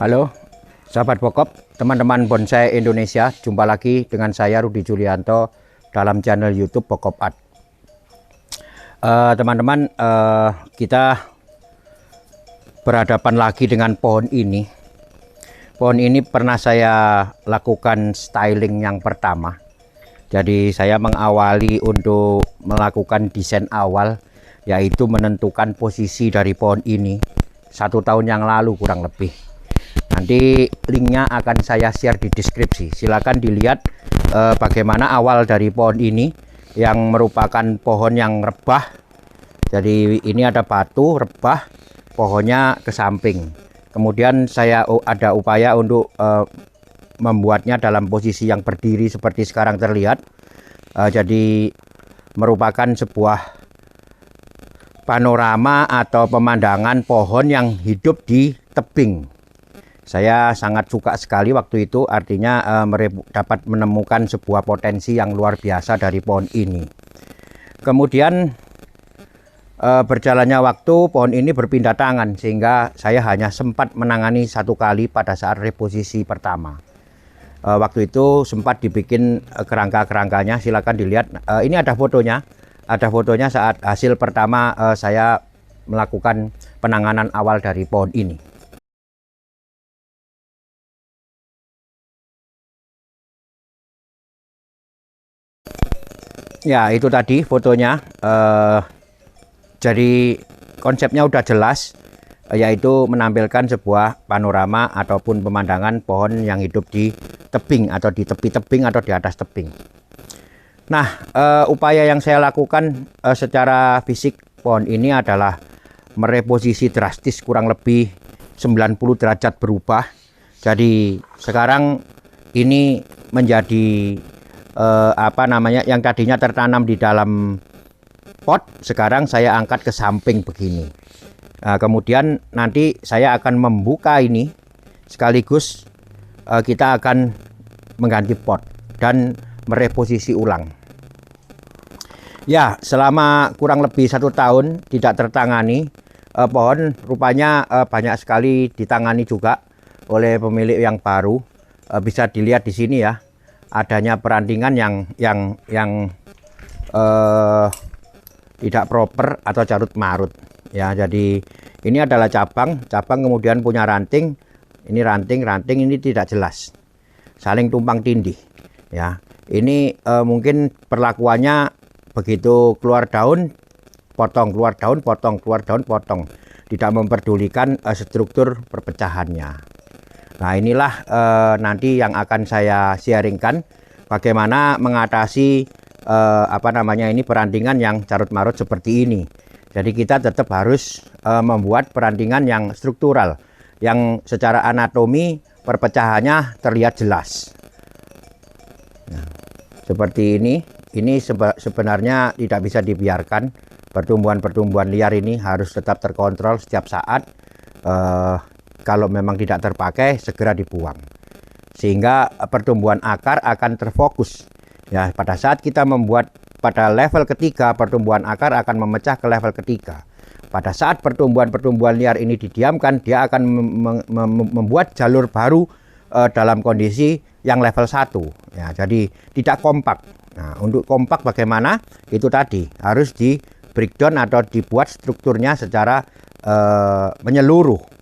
Halo, sahabat Pokop, teman-teman bonsai Indonesia, jumpa lagi dengan saya Rudi Julianto dalam channel YouTube Pokop Art. Teman-teman, kita berhadapan lagi dengan pohon ini. Pohon ini pernah saya lakukan styling yang pertama. Jadi saya mengawali untuk melakukan desain awal, yaitu menentukan posisi dari pohon ini 1 tahun yang lalu kurang lebih. Nanti linknya akan saya share di deskripsi. Silakan dilihat bagaimana awal dari pohon ini yang merupakan pohon yang rebah. Jadi ini ada batu rebah, pohonnya ke samping. Kemudian saya ada upaya untuk membuatnya dalam posisi yang berdiri seperti sekarang terlihat. Jadi merupakan sebuah panorama atau pemandangan pohon yang hidup di tebing. Saya sangat suka sekali waktu itu, artinya dapat menemukan sebuah potensi yang luar biasa dari pohon ini. Kemudian berjalannya waktu, pohon ini berpindah tangan, sehingga saya hanya sempat menangani 1 kali pada saat reposisi pertama. Waktu itu sempat dibikin kerangka-kerangkanya, silakan dilihat. Ini ada fotonya saat hasil pertama saya melakukan penanganan awal dari pohon ini. Ya, itu tadi fotonya. Jadi konsepnya udah jelas, yaitu menampilkan sebuah panorama ataupun pemandangan pohon yang hidup di tebing atau di tepi tebing atau di atas tebing. Nah, upaya yang saya lakukan secara fisik pohon ini adalah mereposisi drastis, kurang lebih 90 derajat berubah. Jadi sekarang ini menjadi yang tadinya tertanam di dalam pot, sekarang saya angkat ke samping begini. Kemudian nanti saya akan membuka ini sekaligus kita akan mengganti pot dan mereposisi ulang. Ya, selama kurang lebih 1 tahun tidak tertangani, pohon rupanya banyak sekali ditangani juga oleh pemilik yang baru. Bisa dilihat di sini ya, adanya perantingan yang tidak proper atau carut marut ya. Jadi ini adalah cabang kemudian punya ranting, ini ranting ini tidak jelas, saling tumpang tindih ya. Ini mungkin perlakuannya begitu keluar daun potong, keluar daun potong, keluar daun potong, tidak memperdulikan struktur perpecahannya. Nah, inilah nanti yang akan saya sharingkan bagaimana mengatasi ini perantingan yang carut marut seperti ini. Jadi kita tetap harus membuat perantingan yang struktural, yang secara anatomi perpecahannya terlihat jelas. Nah, seperti ini sebenarnya tidak bisa dibiarkan. Pertumbuhan liar ini harus tetap terkontrol setiap saat. Kalau memang tidak terpakai, segera dibuang, sehingga pertumbuhan akar akan terfokus ya. Pada saat kita membuat pada level ketiga, pertumbuhan akar akan memecah ke level ketiga. Pada saat pertumbuhan liar ini didiamkan, dia akan membuat jalur baru dalam kondisi yang level 1 ya. Jadi tidak kompak. Nah, untuk kompak bagaimana? Itu tadi harus di breakdown atau dibuat strukturnya secara menyeluruh,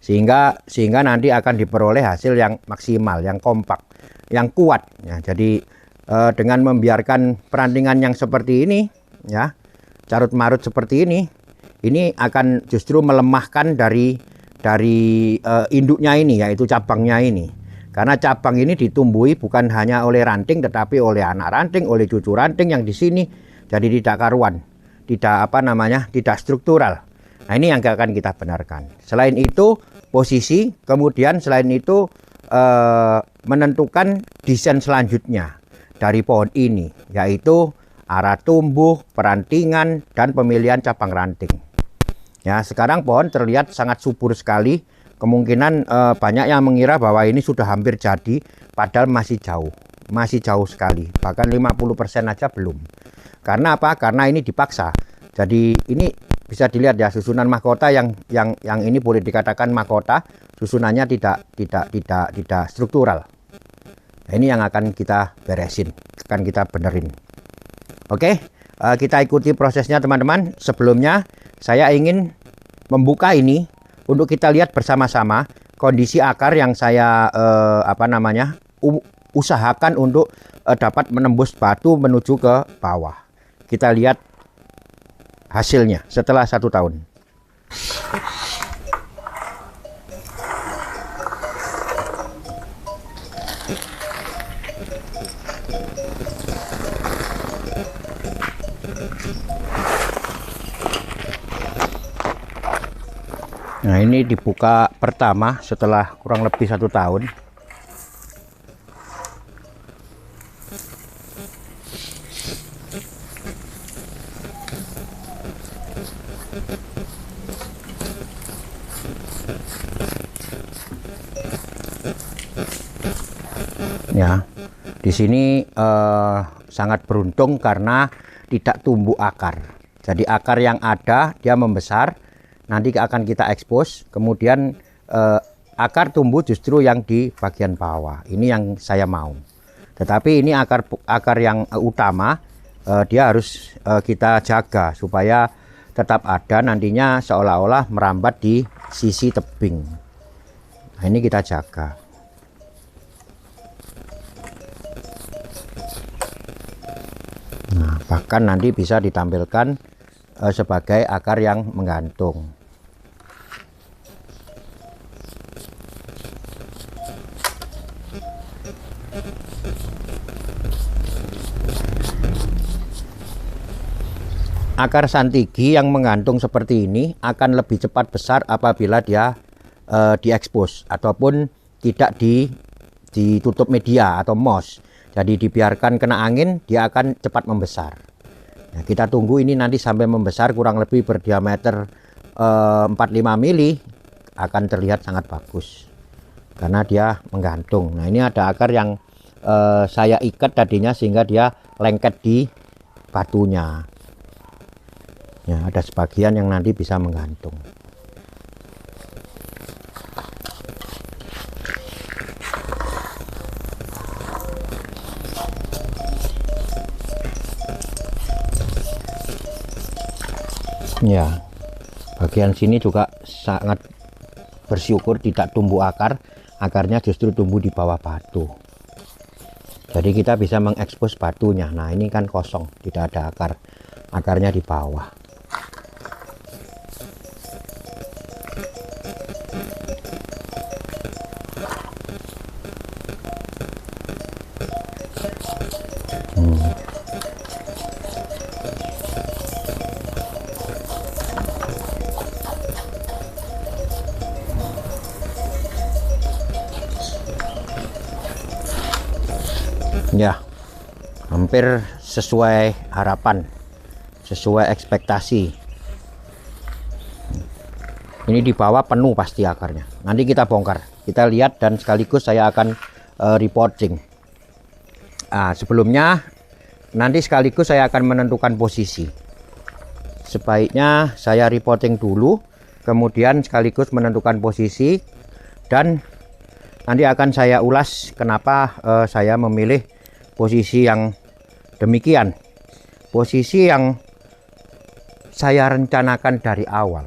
sehingga nanti akan diperoleh hasil yang maksimal, yang kompak, yang kuat ya. Jadi dengan membiarkan perantingan yang seperti ini ya, carut marut seperti ini akan justru melemahkan dari induknya ini, yaitu cabangnya ini. Karena cabang ini ditumbuhi bukan hanya oleh ranting, tetapi oleh anak ranting, oleh cucu ranting yang di sini. Jadi tidak karuan, tidak struktural. Nah, ini yang akan kita benarkan. Selain itu posisi, kemudian selain itu menentukan desain selanjutnya dari pohon ini, yaitu arah tumbuh, perantingan, dan pemilihan cabang ranting. Ya, sekarang pohon terlihat sangat subur sekali. Kemungkinan banyak yang mengira bahwa ini sudah hampir jadi, padahal masih jauh sekali. Bahkan 50% aja belum. Karena apa? Karena ini dipaksa. Jadi ini bisa dilihat ya, susunan mahkota yang ini boleh dikatakan mahkota, susunannya tidak struktural. Nah, ini yang akan kita beresin, akan kita benerin. Oke, kita ikuti prosesnya teman-teman. Sebelumnya saya ingin membuka ini untuk kita lihat bersama-sama kondisi akar yang saya usahakan untuk dapat menembus batu menuju ke bawah. Kita lihat hasilnya setelah 1 tahun. Nah, ini dibuka pertama setelah kurang lebih 1 tahun. Ya, di sini sangat beruntung karena tidak tumbuh akar. Jadi akar yang ada dia membesar, nanti akan kita ekspos. Kemudian akar tumbuh justru yang di bagian bawah. Ini yang saya mau. Tetapi ini akar yang utama, dia harus kita jaga supaya tetap ada nantinya seolah-olah merambat di sisi tebing. Nah, ini kita jaga. Nah, bahkan nanti bisa ditampilkan sebagai akar yang menggantung. Akar santigi yang menggantung seperti ini akan lebih cepat besar apabila dia diekspos ataupun tidak ditutup media atau moss. Jadi dibiarkan kena angin, dia akan cepat membesar. Nah, kita tunggu ini nanti sampai membesar kurang lebih berdiameter 45 mili, akan terlihat sangat bagus karena dia menggantung. Nah, ini ada akar yang saya ikat tadinya sehingga dia lengket di batunya. Ya, ada sebagian yang nanti bisa menggantung. Ya, bagian sini juga sangat bersyukur tidak tumbuh akar, akarnya justru tumbuh di bawah batu. Jadi kita bisa mengekspos batunya. Nah, ini kan kosong, tidak ada akar, akarnya di bawah. Ya, hampir sesuai harapan, sesuai ekspektasi. Ini di bawah penuh pasti akarnya. Nanti kita bongkar, kita lihat, dan sekaligus saya akan reporting. Sebelumnya nanti sekaligus saya akan menentukan posisi. Sebaiknya saya reporting dulu, kemudian sekaligus menentukan posisi, dan nanti akan saya ulas kenapa saya memilih posisi yang demikian, posisi yang saya rencanakan dari awal.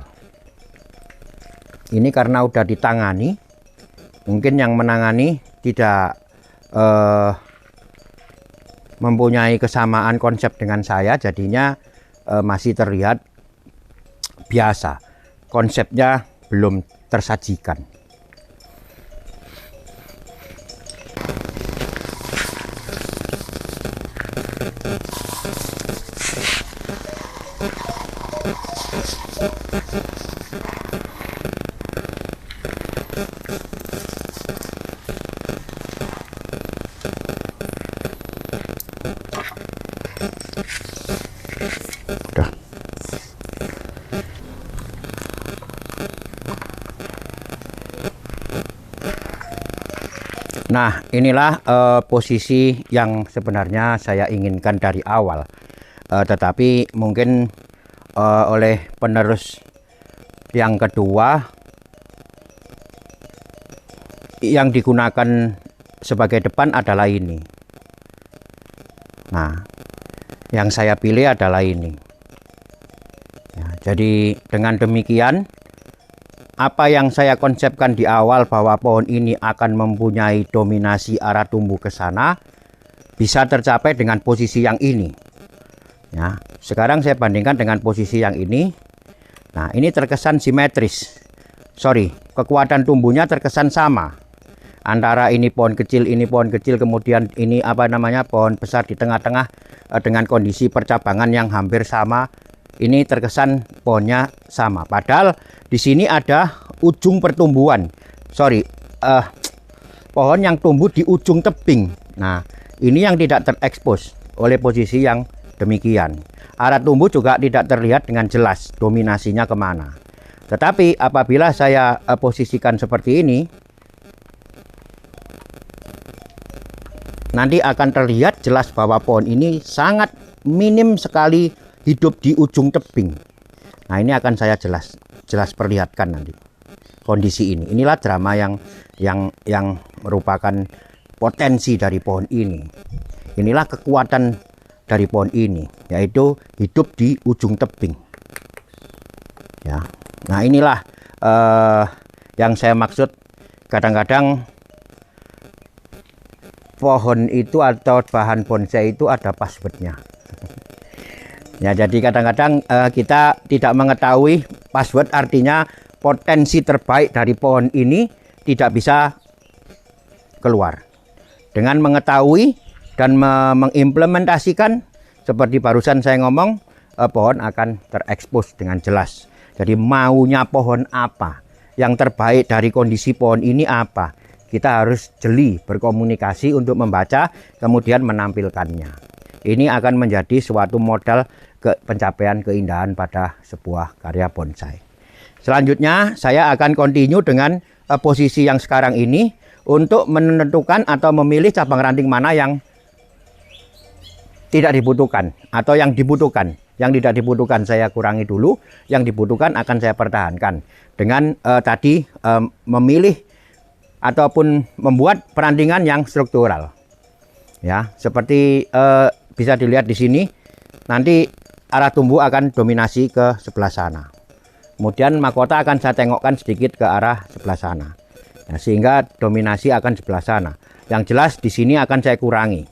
Ini karena udah ditangani, mungkin yang menangani tidak mempunyai kesamaan konsep dengan saya, jadinya masih terlihat biasa, konsepnya belum tersajikan. Udah. Nah, inilah posisi yang sebenarnya saya inginkan dari awal. Tetapi mungkin oleh penerus yang kedua yang digunakan sebagai depan adalah ini. Nah, yang saya pilih adalah ini. Ya, jadi dengan demikian, apa yang saya konsepkan di awal bahwa pohon ini akan mempunyai dominasi arah tumbuh ke sana, bisa tercapai dengan posisi yang ini. Ya, sekarang saya bandingkan dengan posisi yang ini. Nah, ini terkesan simetris. Sorry, kekuatan tumbuhnya terkesan sama. Antara ini pohon kecil, kemudian ini pohon besar di tengah-tengah dengan kondisi percabangan yang hampir sama. Ini terkesan pohonnya sama. Padahal di sini ada ujung pertumbuhan. Pohon yang tumbuh di ujung tebing. Nah, ini yang tidak terekspos oleh posisi yang demikian. Arah tumbuh juga tidak terlihat dengan jelas dominasinya kemana. Tetapi apabila saya posisikan seperti ini, nanti akan terlihat jelas bahwa pohon ini sangat minim sekali hidup di ujung tebing. Nah, ini akan saya jelas perlihatkan nanti kondisi ini. Inilah drama yang merupakan potensi dari pohon ini. Inilah kekuatan dari pohon ini, yaitu hidup di ujung tebing. Ya. Nah, inilah yang saya maksud. Kadang-kadang pohon itu atau bahan bonsai itu ada passwordnya. Ya, jadi kadang-kadang kita tidak mengetahui password, artinya potensi terbaik dari pohon ini tidak bisa keluar. Dengan mengetahui dan mengimplementasikan seperti barusan saya ngomong, pohon akan terekspos dengan jelas. Jadi maunya pohon apa, yang terbaik dari kondisi pohon ini apa, kita harus jeli berkomunikasi untuk membaca kemudian menampilkannya. Ini akan menjadi suatu modal pencapaian keindahan pada sebuah karya bonsai. Selanjutnya saya akan continue dengan posisi yang sekarang ini untuk menentukan atau memilih cabang ranting mana yang tidak dibutuhkan atau yang dibutuhkan. Yang tidak dibutuhkan saya kurangi dulu, yang dibutuhkan akan saya pertahankan dengan tadi memilih ataupun membuat perantingan yang struktural. Ya, seperti bisa dilihat di sini, nanti arah tumbuh akan dominasi ke sebelah sana. Kemudian mahkota akan saya tengokkan sedikit ke arah sebelah sana. Nah, sehingga dominasi akan sebelah sana. Yang jelas di sini akan saya kurangi.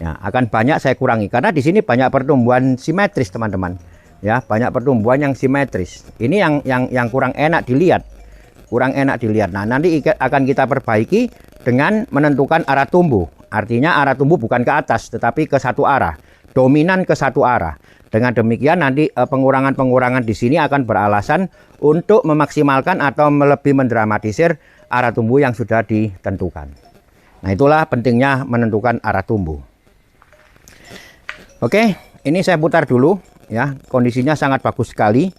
Ya, akan banyak saya kurangi karena di sini banyak pertumbuhan simetris, teman-teman. Ya, banyak pertumbuhan yang simetris. Ini yang kurang enak dilihat. Kurang enak dilihat. Nah, nanti akan kita perbaiki dengan menentukan arah tumbuh. Artinya arah tumbuh bukan ke atas tetapi ke satu arah. Dominan ke satu arah. Dengan demikian nanti pengurangan-pengurangan di sini akan beralasan untuk memaksimalkan atau lebih mendramatisir arah tumbuh yang sudah ditentukan. Nah, itulah pentingnya menentukan arah tumbuh. Oke, ini saya putar dulu ya. Kondisinya sangat bagus sekali.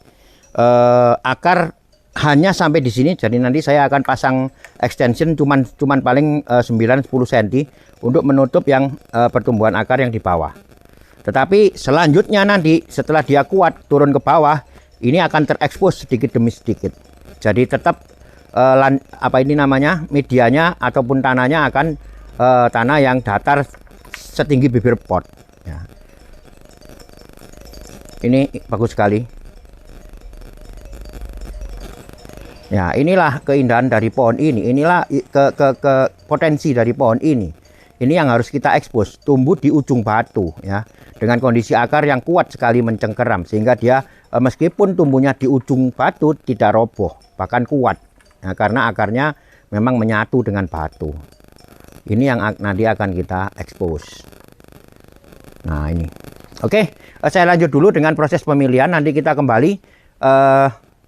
Akar hanya sampai di sini, jadi nanti saya akan pasang extension cuman paling 9-10 cm untuk menutup yang pertumbuhan akar yang di bawah. Tetapi selanjutnya nanti setelah dia kuat turun ke bawah, ini akan terekspos sedikit demi sedikit. Jadi tetap medianya ataupun tanahnya akan tanah yang datar setinggi bibir pot. Ya. Ini bagus sekali. Ya, inilah keindahan dari pohon ini. Inilah ke potensi dari pohon ini. Ini yang harus kita ekspos. Tumbuh di ujung batu, ya, dengan kondisi akar yang kuat sekali mencengkeram, sehingga dia meskipun tumbuhnya di ujung batu tidak roboh, bahkan kuat. Nah, karena akarnya memang menyatu dengan batu. Ini yang nanti akan kita ekspos. Nah, ini. Oke, saya lanjut dulu dengan proses pemilihan. Nanti kita kembali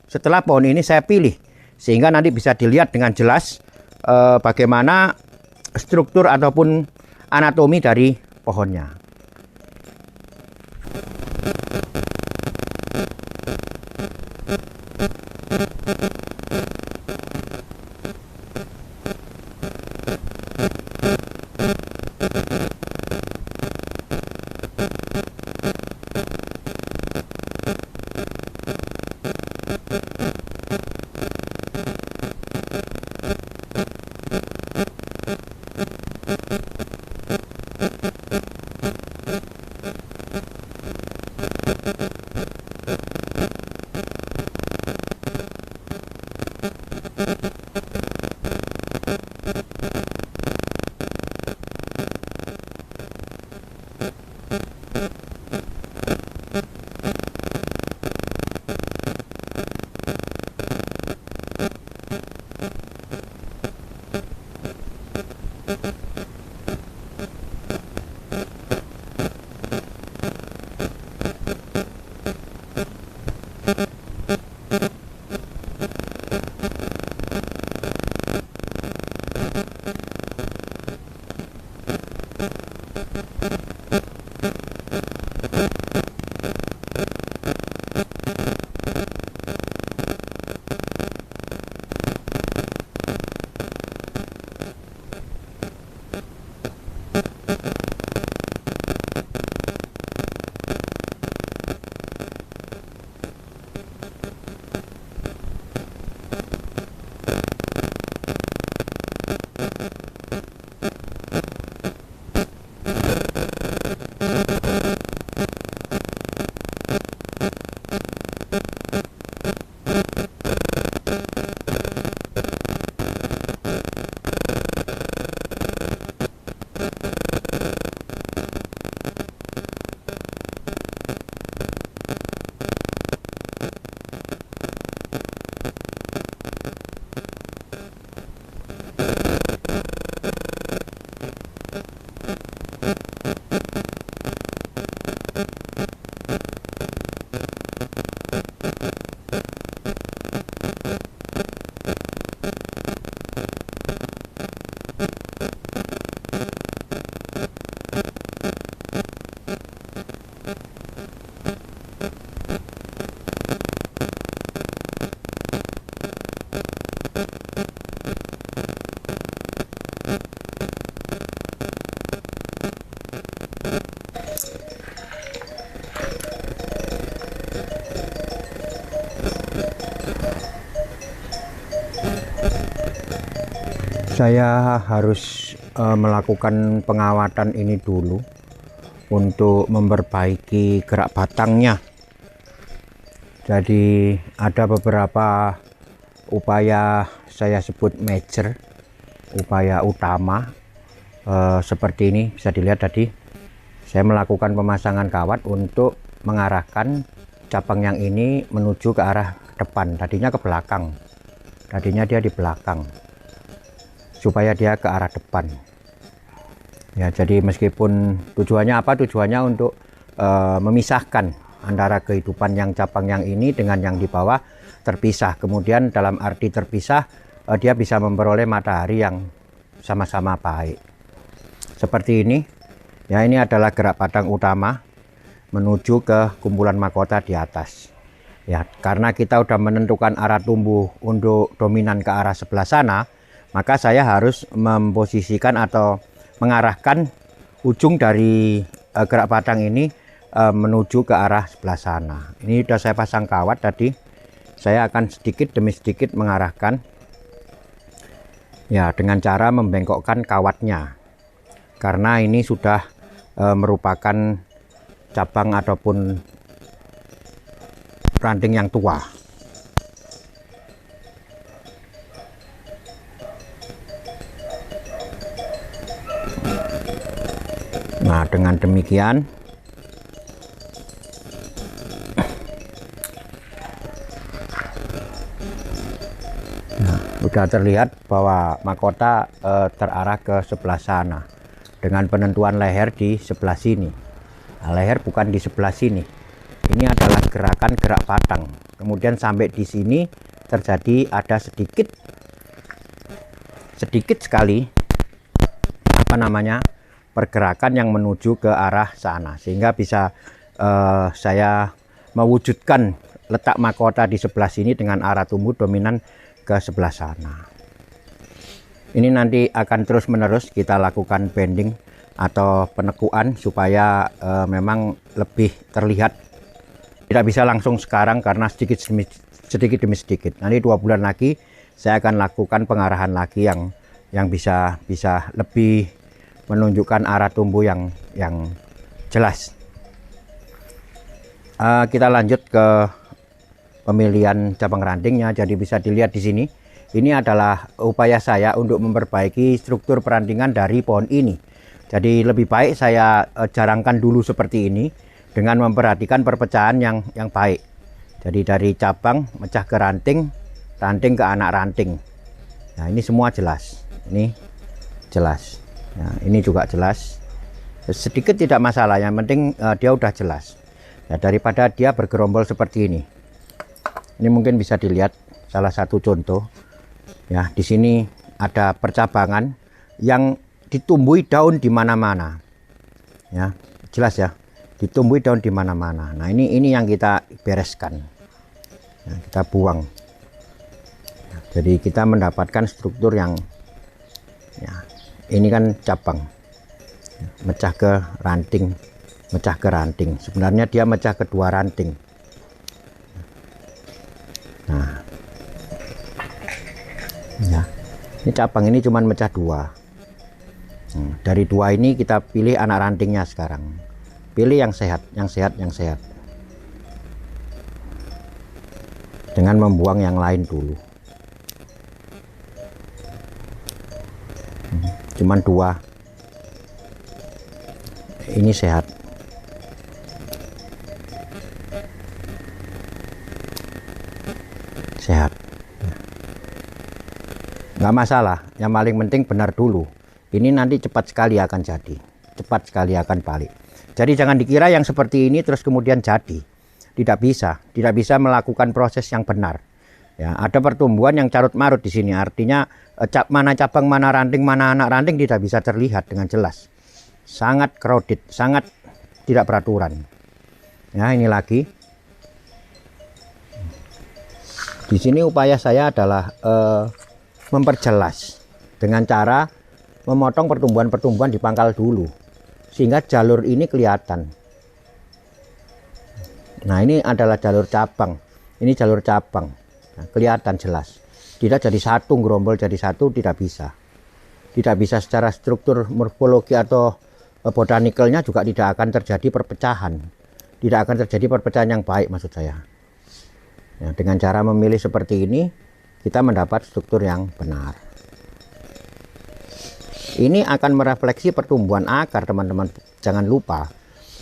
setelah pohon ini saya pilih, sehingga nanti bisa dilihat dengan jelas bagaimana struktur ataupun anatomi dari pohonnya. Saya harus melakukan pengawatan ini dulu untuk memperbaiki gerak batangnya. Jadi ada beberapa upaya, saya sebut major, upaya utama, seperti ini. Bisa dilihat tadi saya melakukan pemasangan kawat untuk mengarahkan cabang yang ini menuju ke arah depan. Tadinya ke belakang, tadinya dia di belakang, supaya dia ke arah depan. Ya, jadi meskipun tujuannya apa? Tujuannya untuk memisahkan antara kehidupan yang cabang yang ini dengan yang di bawah, terpisah. Kemudian dalam arti terpisah, dia bisa memperoleh matahari yang sama-sama baik. Seperti ini. Ya, ini adalah gerak batang utama menuju ke kumpulan mahkota di atas. Ya, karena kita udah menentukan arah tumbuh untuk dominan ke arah sebelah sana, maka saya harus memposisikan atau mengarahkan ujung dari gerak batang ini menuju ke arah sebelah sana. Ini sudah saya pasang kawat tadi. Saya akan sedikit demi sedikit mengarahkan, ya, dengan cara membengkokkan kawatnya. Karena ini sudah merupakan cabang ataupun ranting yang tua. Nah, dengan demikian sudah terlihat bahwa mahkota terarah ke sebelah sana dengan penentuan leher di sebelah sini. Nah, leher bukan di sebelah sini. Ini adalah gerakan gerak batang. Kemudian sampai di sini terjadi ada sedikit sekali pergerakan yang menuju ke arah sana, sehingga bisa saya mewujudkan letak mahkota di sebelah sini dengan arah tumbuh dominan ke sebelah sana. Ini nanti akan terus menerus kita lakukan bending atau penekuan supaya memang lebih terlihat. Tidak bisa langsung sekarang karena sedikit demi sedikit. Nanti 2 bulan lagi saya akan lakukan pengarahan lagi yang bisa lebih menunjukkan arah tumbuh yang jelas. Kita lanjut ke pemilihan cabang rantingnya. Jadi bisa dilihat di sini. Ini adalah upaya saya untuk memperbaiki struktur perantingan dari pohon ini. Jadi lebih baik saya jarangkan dulu seperti ini dengan memperhatikan perpecahan yang baik. Jadi dari cabang mecah ke ranting, ranting ke anak ranting. Nah, ini semua jelas. Ini jelas. Nah, ini juga jelas. Sedikit tidak masalah, yang penting dia udah jelas. Nah, daripada dia bergerombol seperti ini. Ini mungkin bisa dilihat salah satu contoh. Ya, di sini ada percabangan yang ditumbuhi daun di mana-mana. Ya, jelas ya. Ditumbuhi daun di mana-mana. Nah, ini yang kita bereskan. Nah, kita buang. Nah, jadi kita mendapatkan struktur yang ya, ini kan cabang. Mecah ke ranting, mecah ke ranting. Sebenarnya dia mecah ke dua ranting. Nah, ya, ini cabang ini cuma mecah dua. Dari dua ini kita pilih anak rantingnya sekarang. Pilih yang sehat, yang sehat, yang sehat. Dengan membuang yang lain dulu. Cuman dua. Ini sehat. Sehat. Nggak masalah, yang paling penting benar dulu. Ini nanti cepat sekali akan jadi, cepat sekali akan balik. Jadi jangan dikira yang seperti ini terus kemudian jadi. Tidak bisa melakukan proses yang benar. Ya, ada pertumbuhan yang carut marut di sini. Artinya mana cabang, mana ranting, mana anak ranting tidak bisa terlihat dengan jelas. Sangat crowded, sangat tidak beraturan. Ya, ini lagi. Di sini upaya saya adalah memperjelas dengan cara memotong pertumbuhan-pertumbuhan di pangkal dulu sehingga jalur ini kelihatan. Nah, ini adalah jalur cabang, ini jalur cabang. Nah, kelihatan jelas, tidak jadi satu gerombol jadi satu, tidak bisa secara struktur morfologi atau botanikalnya juga tidak akan terjadi perpecahan yang baik maksud saya. Ya, dengan cara memilih seperti ini kita mendapat struktur yang benar. Ini akan merefleksi pertumbuhan akar, teman-teman, jangan lupa.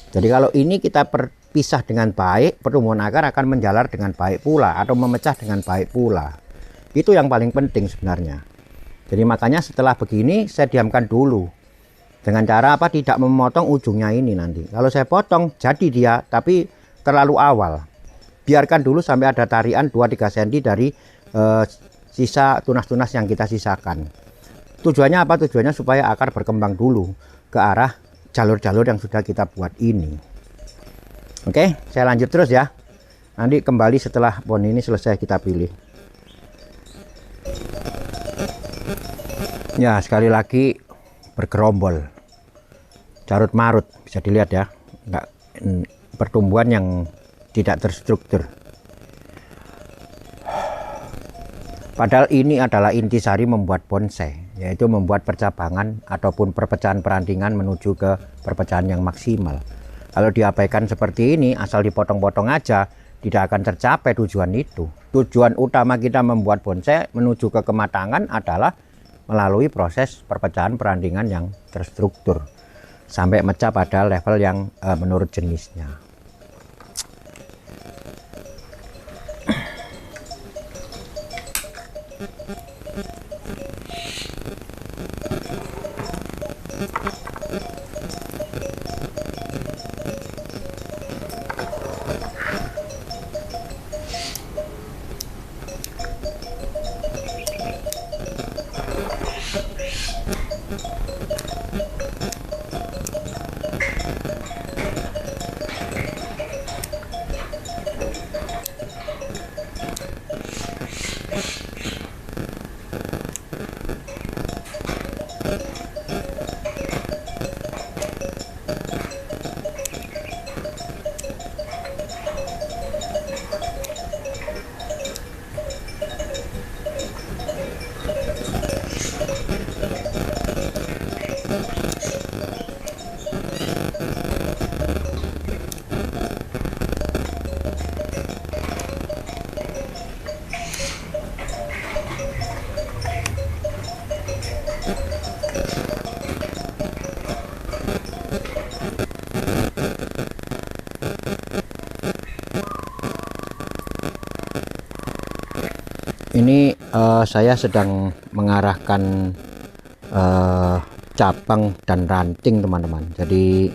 Jadi kalau ini kita pisah dengan baik, pertumbuhan akar akan menjalar dengan baik pula atau memecah dengan baik pula. Itu yang paling penting sebenarnya. Jadi makanya setelah begini saya diamkan dulu. Dengan cara apa? Tidak memotong ujungnya ini nanti. Kalau saya potong jadi dia, tapi terlalu awal. Biarkan dulu sampai ada tarian 2-3 cm dari sisa tunas-tunas yang kita sisakan. Tujuannya apa? Tujuannya supaya akar berkembang dulu ke arah jalur-jalur yang sudah kita buat ini. Oke, saya lanjut terus ya. Nanti kembali setelah pohon ini selesai kita pilih. Ya, sekali lagi bergerombol. Carut marut, bisa dilihat ya. Enggak, pertumbuhan yang tidak terstruktur. Padahal ini adalah intisari membuat bonsai, yaitu membuat percabangan ataupun perpecahan perantingan menuju ke perpecahan yang maksimal. Kalau diabaikan seperti ini, asal dipotong-potong aja, tidak akan tercapai tujuan itu. Tujuan utama kita membuat bonsai menuju ke kematangan adalah melalui proses perpecahan perantingan yang terstruktur sampai mecah pada level yang menurut jenisnya. Ini saya sedang mengarahkan cabang dan ranting, teman-teman. Jadi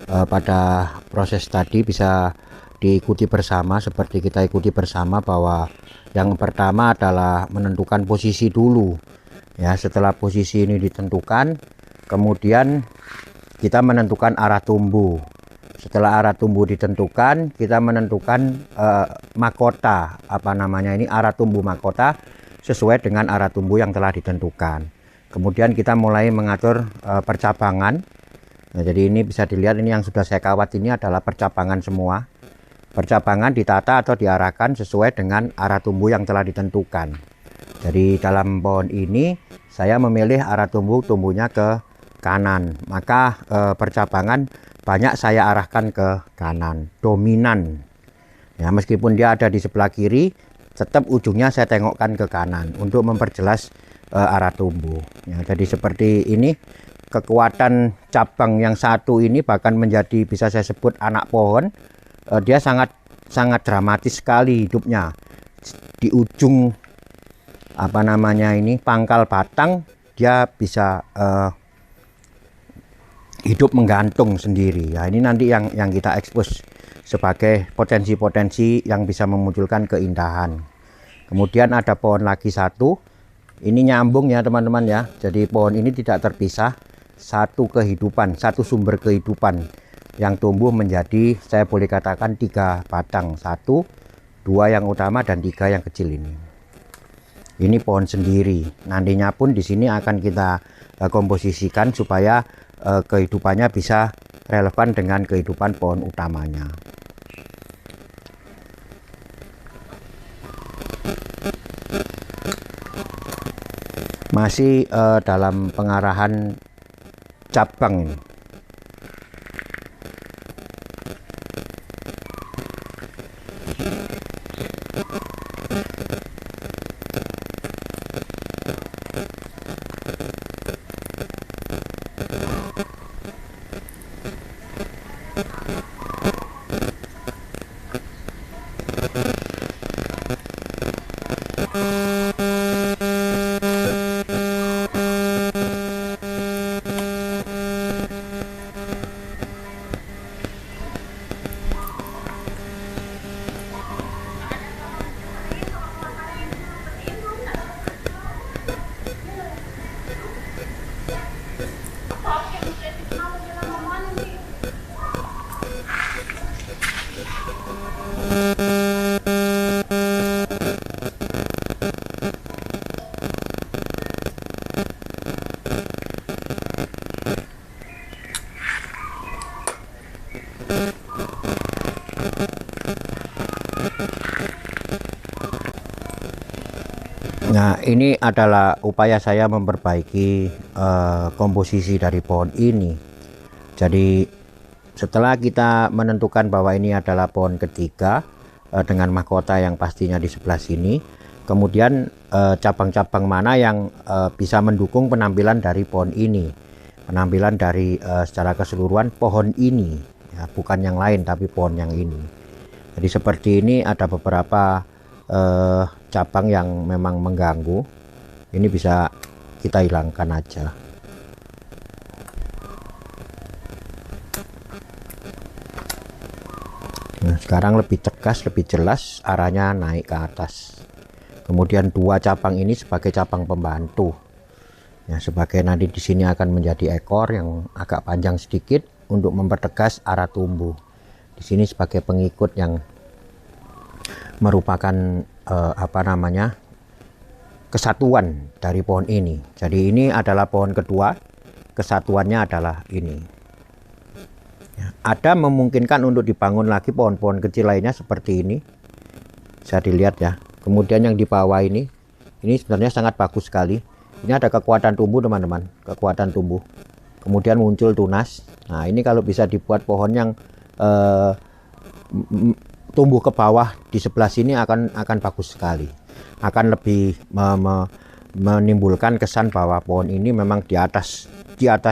pada proses tadi bisa diikuti bersama, seperti kita ikuti bersama, bahwa yang pertama adalah menentukan posisi dulu ya. Setelah posisi ini ditentukan, kemudian kita menentukan arah tumbuh. Setelah arah tumbuh ditentukan, kita menentukan mahkota, ini arah tumbuh mahkota sesuai dengan arah tumbuh yang telah ditentukan. Kemudian kita mulai mengatur percabangan. Nah, jadi ini bisa dilihat, ini yang sudah saya kawat ini adalah percabangan semua. Percabangan ditata atau diarahkan sesuai dengan arah tumbuh yang telah ditentukan. Jadi dalam pohon ini saya memilih arah tumbuhnya ke kanan, maka percabangan banyak saya arahkan ke kanan, dominan ya. Meskipun dia ada di sebelah kiri, tetap ujungnya saya tengokkan ke kanan untuk memperjelas arah tumbuh ya. Jadi seperti ini, kekuatan cabang yang satu ini bahkan menjadi, bisa saya sebut, anak pohon. Dia sangat dramatis sekali hidupnya. Di ujung pangkal batang, dia bisa hidup menggantung sendiri ya. Ini nanti yang kita ekspos sebagai potensi-potensi yang bisa memunculkan keindahan. Kemudian ada pohon lagi satu, ini nyambung ya teman-teman ya. Jadi pohon ini tidak terpisah, satu kehidupan, satu sumber kehidupan yang tumbuh menjadi, saya boleh katakan, 3 batang, 1, 2 yang utama dan 3 yang kecil ini. Ini pohon sendiri, nantinya pun di sini akan kita komposisikan supaya kehidupannya bisa relevan dengan kehidupan pohon utamanya. Masih dalam pengarahan cabang ini. Nah, ini adalah upaya saya memperbaiki komposisi dari pohon ini. Jadi setelah kita menentukan bahwa ini adalah pohon ketiga dengan mahkota yang pastinya di sebelah sini, kemudian cabang-cabang mana yang bisa mendukung penampilan dari pohon ini, penampilan dari secara keseluruhan pohon ini ya, bukan yang lain tapi pohon yang ini. Jadi seperti ini, ada beberapa cabang yang memang mengganggu, ini bisa kita hilangkan aja. Nah, sekarang lebih tegas, lebih jelas, arahnya naik ke atas. Kemudian 2 cabang ini sebagai cabang pembantu ya, sebagai nanti di sini akan menjadi ekor yang agak panjang sedikit untuk mempertegas arah tumbuh. Di sini sebagai pengikut yang merupakan kesatuan dari pohon ini. Jadi ini adalah pohon kedua, kesatuannya adalah ini ya. Ada memungkinkan untuk dibangun lagi pohon-pohon kecil lainnya seperti ini, bisa dilihat ya. Kemudian yang di bawah ini sebenarnya sangat bagus sekali. Ini ada kekuatan tumbuh teman-teman, kekuatan tumbuh. Kemudian muncul tunas. Nah, ini kalau bisa dibuat pohon yang tumbuh ke bawah di sebelah sini akan bagus sekali, akan lebih menimbulkan kesan bahwa pohon ini memang di atas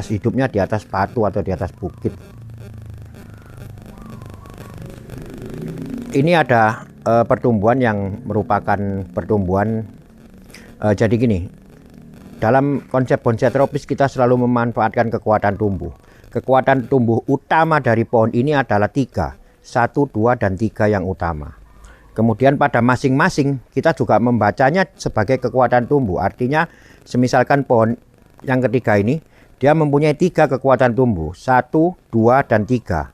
hidupnya di atas batu atau di atas bukit. Ini ada pertumbuhan yang merupakan pertumbuhan jadi gini, dalam konsep tropis kita selalu memanfaatkan kekuatan tumbuh. Kekuatan tumbuh utama dari pohon ini adalah 3, 1, 2, dan 3 yang utama. Kemudian pada masing-masing kita juga membacanya sebagai kekuatan tumbuh. Artinya semisalkan pohon yang ketiga ini dia mempunyai 3 kekuatan tumbuh, 1, 2, dan 3.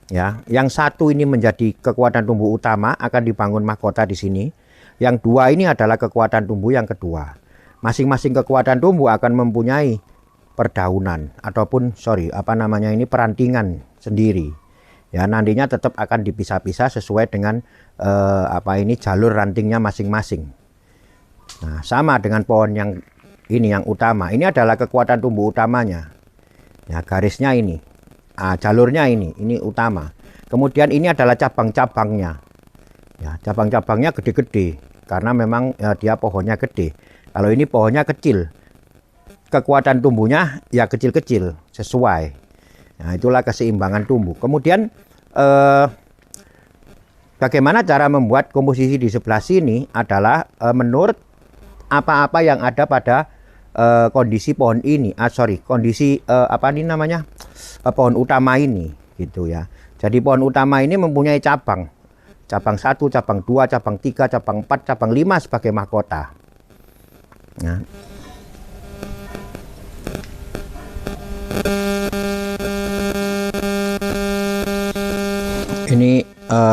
Ya, yang 1 ini menjadi kekuatan tumbuh utama, akan dibangun mahkota di sini. Yang 2 ini adalah kekuatan tumbuh yang kedua. Masing-masing kekuatan tumbuh akan mempunyai perdaunan ataupun perantingan sendiri. Ya, nantinya tetap akan dipisah-pisah sesuai dengan jalur rantingnya masing-masing. Nah, sama dengan pohon yang ini yang utama. Ini adalah kekuatan tumbuh utamanya. Ya, garisnya ini. Jalurnya ini utama. Kemudian ini adalah cabang-cabangnya. Ya, cabang-cabangnya gede-gede karena memang dia pohonnya gede. Kalau ini pohonnya kecil, kekuatan tumbuhnya ya kecil-kecil sesuai. Nah, itulah keseimbangan tumbuh. Kemudian bagaimana cara membuat komposisi di sebelah sini adalah menurut apa-apa yang ada pada kondisi pohon ini. Kondisi pohon utama ini gitu ya. Jadi pohon utama ini mempunyai cabang 1, cabang 2, cabang 3, cabang 4, cabang 5 sebagai mahkota. Nah. Ini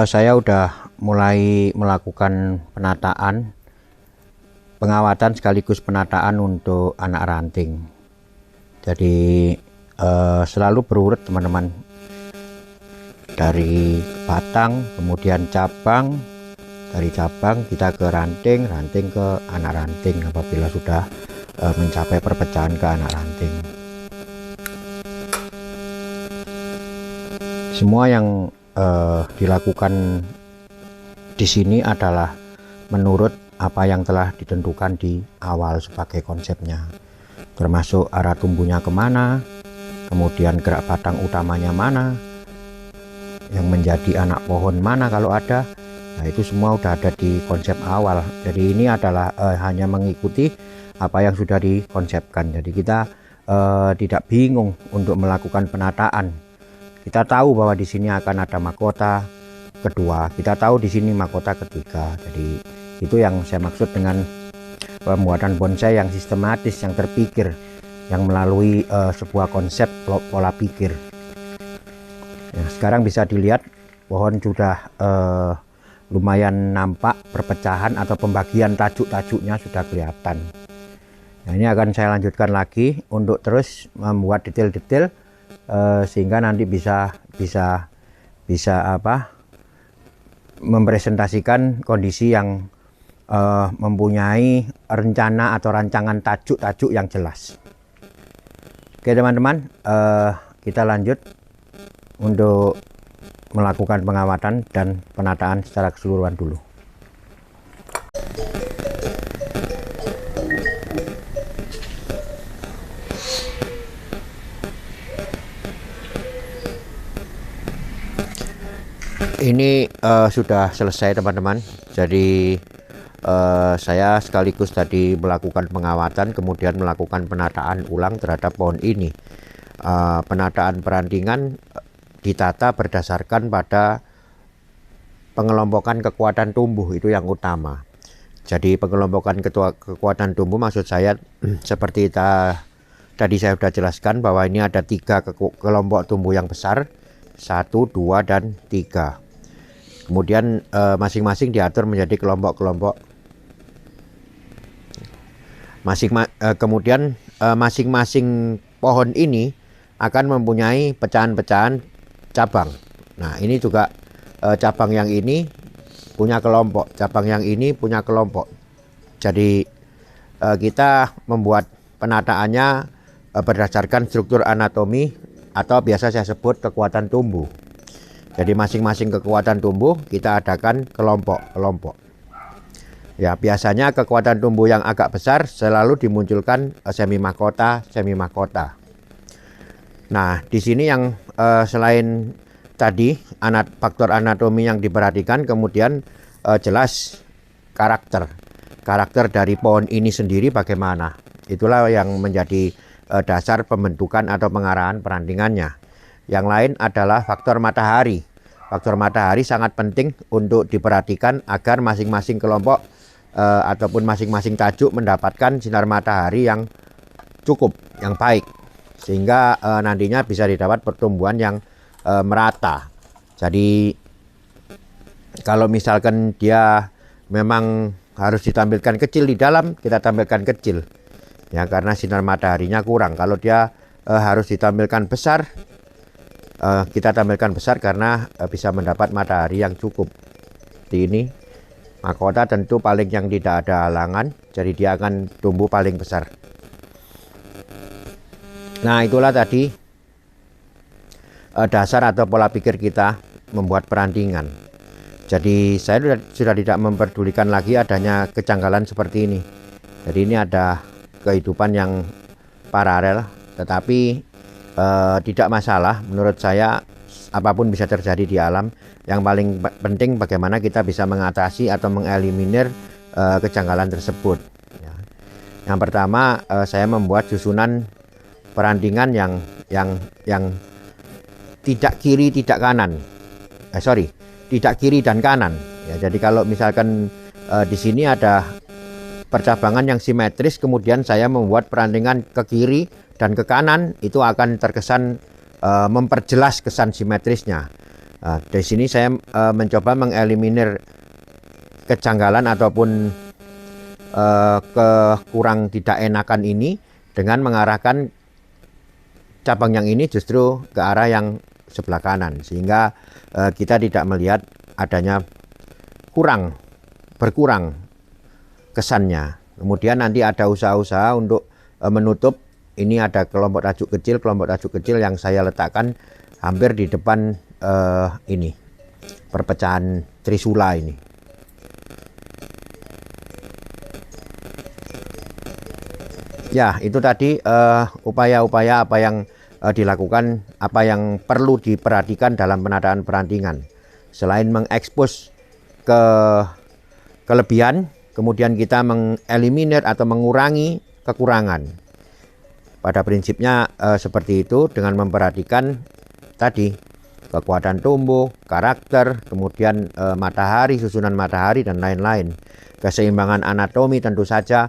saya udah mulai melakukan penataan, pengawatan sekaligus penataan untuk anak ranting. Jadi selalu berurut teman-teman, dari batang kemudian cabang, dari cabang kita ke ranting, ranting ke anak ranting apabila sudah mencapai perpecahan ke anak ranting. Semua yang dilakukan di sini adalah menurut apa yang telah ditentukan di awal sebagai konsepnya, termasuk arah tumbuhnya kemana, kemudian gerak batang utamanya mana, yang menjadi anak pohon mana kalau ada. Nah, itu semua udah ada di konsep awal. Jadi ini adalah hanya mengikuti apa yang sudah dikonsepkan. Jadi kita tidak bingung untuk melakukan penataan. Kita tahu bahwa di sini akan ada mahkota kedua, kita tahu di sini mahkota ketiga. Jadi itu yang saya maksud dengan pembuatan bonsai yang sistematis, yang terpikir, yang melalui sebuah konsep pola pikir. Nah, sekarang bisa dilihat pohon sudah lumayan nampak perpecahan atau pembagian tajuk-tajuknya sudah kelihatan. Nah, ini akan saya lanjutkan lagi untuk terus membuat detail-detail sehingga nanti bisa mempresentasikan kondisi yang mempunyai rencana atau rancangan tajuk-tajuk yang jelas. Oke teman-teman, kita lanjut untuk melakukan pengawatan dan penataan secara keseluruhan dulu. Ini sudah selesai teman-teman. Jadi saya sekaligus tadi melakukan pengawatan, kemudian melakukan penataan ulang terhadap pohon ini. Penataan perantingan ditata berdasarkan pada pengelompokan kekuatan tumbuh, itu yang utama. Jadi pengelompokan kekuatan tumbuh maksud saya seperti tadi saya sudah jelaskan bahwa ini ada 3 kelompok tumbuh yang besar, 1, 2, dan 3. Kemudian masing-masing diatur menjadi kelompok-kelompok. Kemudian masing-masing pohon ini akan mempunyai pecahan-pecahan cabang. Nah, ini juga cabang yang ini punya kelompok, cabang yang ini punya kelompok. Jadi kita membuat penataannya berdasarkan struktur anatomi atau biasa saya sebut kekuatan tumbuh. Jadi masing-masing kekuatan tumbuh kita adakan kelompok-kelompok. Ya, biasanya kekuatan tumbuh yang agak besar selalu dimunculkan semi mahkota. Nah, di sini yang selain tadi faktor anatomi yang diperhatikan, kemudian jelas karakter dari pohon ini sendiri bagaimana. Itulah yang menjadi dasar pembentukan atau pengarahan perantingannya. Yang lain adalah faktor matahari. Faktor matahari sangat penting untuk diperhatikan agar masing-masing kelompok ataupun masing-masing tajuk mendapatkan sinar matahari yang cukup, yang baik, sehingga nantinya bisa didapat pertumbuhan yang merata. Jadi kalau misalkan dia memang harus ditampilkan kecil di dalam, kita tampilkan kecil ya, karena sinar mataharinya kurang. Kalau dia harus ditampilkan besar, kita tampilkan besar karena bisa mendapat matahari yang cukup. Seperti ini. Mahkota tentu paling yang tidak ada halangan, jadi dia akan tumbuh paling besar. Nah, itulah tadi dasar atau pola pikir kita membuat perantingan. Jadi saya sudah tidak memperdulikan lagi adanya kejanggalan seperti ini. Jadi ini ada kehidupan yang paralel, tetapi tidak masalah menurut saya. Apapun bisa terjadi di alam. Yang paling penting bagaimana kita bisa mengatasi atau mengeliminir kejanggalan tersebut. Ya. Yang pertama, saya membuat susunan perantingan yang tidak kiri tidak kanan. Tidak kiri dan kanan. Ya, jadi kalau misalkan di sini ada percabangan yang simetris, kemudian saya membuat perantingan ke kiri dan ke kanan, itu akan terkesan memperjelas kesan simetrisnya. Di sini saya mencoba mengeliminir kejanggalan ataupun kekurang tidak enakan ini dengan mengarahkan cabang yang ini justru ke arah yang sebelah kanan, sehingga kita tidak melihat adanya berkurang kesannya. Kemudian nanti ada usaha-usaha untuk menutup. Ini ada kelompok tajuk kecil yang saya letakkan hampir di depan ini perpecahan trisula ini. Ya, itu tadi upaya-upaya apa yang dilakukan, apa yang perlu diperhatikan dalam penataan perantingan. Selain mengekspos kelebihan, kemudian kita mengeliminir atau mengurangi kekurangan. Pada prinsipnya seperti itu, dengan memperhatikan tadi kekuatan tumbuh, karakter, kemudian matahari, susunan matahari dan lain-lain. Keseimbangan anatomi tentu saja,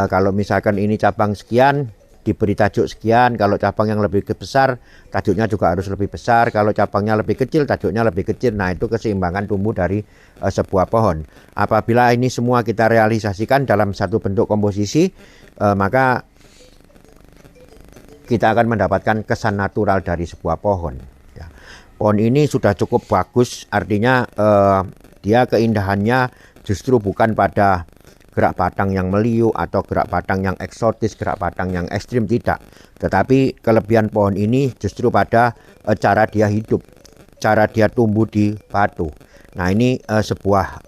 kalau misalkan ini cabang sekian diberi tajuk sekian, kalau cabang yang lebih besar tajuknya juga harus lebih besar, kalau cabangnya lebih kecil tajuknya lebih kecil. Nah, itu keseimbangan tumbuh dari sebuah pohon. Apabila ini semua kita realisasikan dalam satu bentuk komposisi, maka kita akan mendapatkan kesan natural dari sebuah pohon. Ya. Pohon ini sudah cukup bagus, artinya dia keindahannya justru bukan pada gerak batang yang meliuk atau gerak batang yang eksotis, gerak batang yang ekstrim, tidak. Tetapi kelebihan pohon ini justru pada cara dia hidup, cara dia tumbuh di batu. Nah, ini sebuah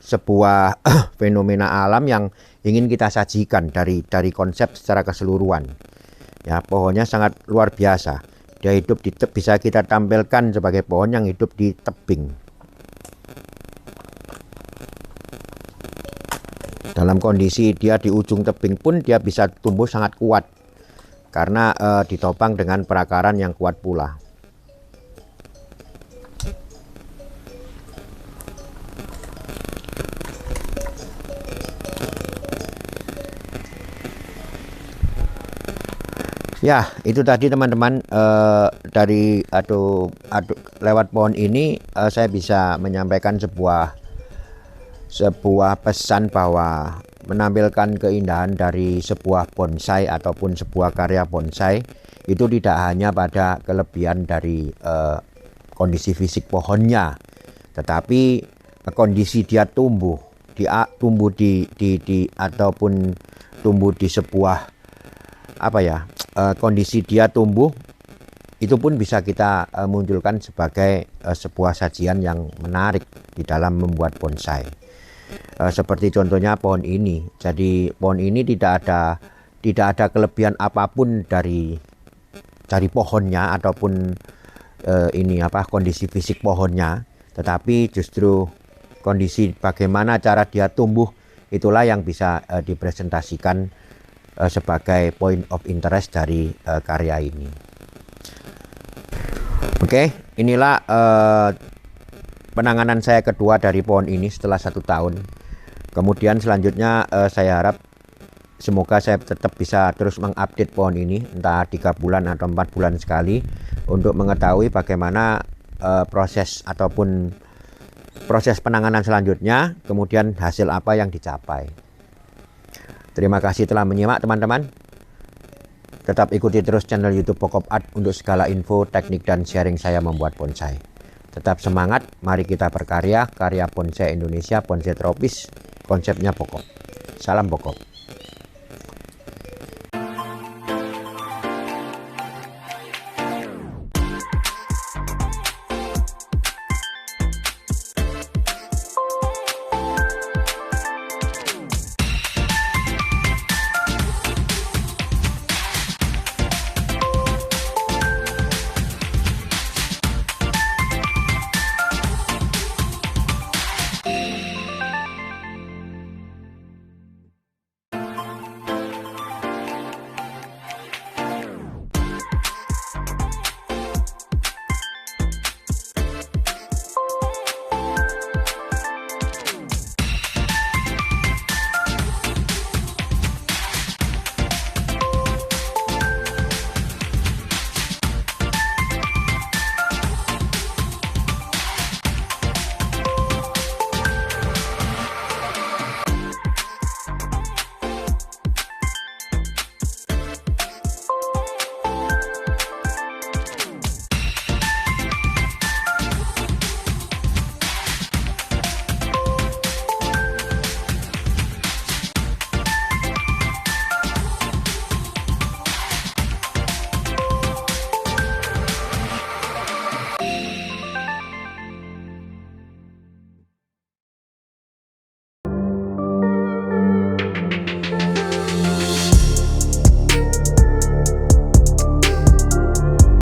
sebuah fenomena alam yang ingin kita sajikan dari konsep secara keseluruhan. Ya, pohonnya sangat luar biasa. Dia hidup bisa kita tampilkan sebagai pohon yang hidup di tebing. Dalam kondisi dia di ujung tebing pun dia bisa tumbuh sangat kuat karena ditopang dengan perakaran yang kuat pula. Ya, itu tadi teman-teman, dari lewat pohon ini saya bisa menyampaikan sebuah pesan bahwa menampilkan keindahan dari sebuah bonsai ataupun sebuah karya bonsai itu tidak hanya pada kelebihan dari kondisi fisik pohonnya, tetapi kondisi dia tumbuh ataupun tumbuh di sebuah kondisi dia tumbuh, itu pun bisa kita munculkan sebagai sebuah sajian yang menarik di dalam membuat bonsai. Seperti contohnya pohon ini. Jadi pohon ini tidak ada kelebihan apapun dari pohonnya ataupun kondisi fisik pohonnya, tetapi justru kondisi bagaimana cara dia tumbuh itulah yang bisa dipresentasikan sebagai point of interest dari karya ini. Oke, inilah penanganan saya kedua dari pohon ini setelah 1 tahun. Kemudian selanjutnya saya harap semoga saya tetap bisa terus mengupdate pohon ini, entah 3 bulan atau 4 bulan sekali, untuk mengetahui bagaimana proses penanganan selanjutnya, kemudian hasil apa yang dicapai. Terima kasih telah menyimak teman-teman. Tetap ikuti terus channel YouTube Pokop Art untuk segala info, teknik, dan sharing saya membuat bonsai. Tetap semangat, mari kita berkarya, karya bonsai Indonesia, bonsai tropis, konsepnya pokok. Salam pokok.